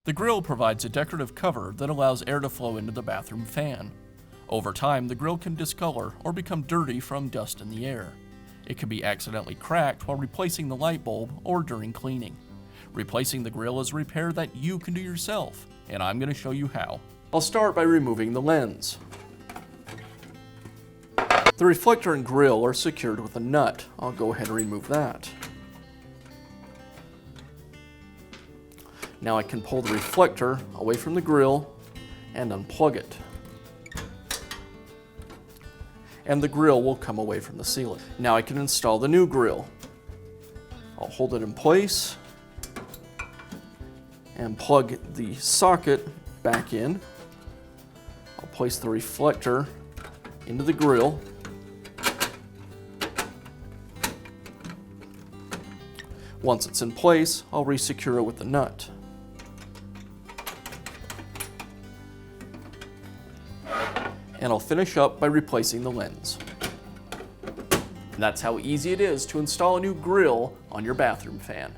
The grill provides a decorative cover that allows air to flow into the bathroom fan. Over time, the grill can discolor or become dirty from dust in the air. It can be accidentally cracked while replacing the light bulb or during cleaning. Replacing the grill is a repair that you can do yourself, and I'm going to show you how. I'll start by removing the lens. The reflector and grill are secured with a nut. I'll go ahead and remove that. Now I can pull the reflector away from the grill and unplug it. And the grill will come away from the ceiling. Now I can install the new grill. I'll hold it in place and plug the socket back in. I'll place the reflector into the grill. Once it's in place, I'll resecure it with the nut. And I'll finish up by replacing the lens. And that's how easy it is to install a new grill on your bathroom fan.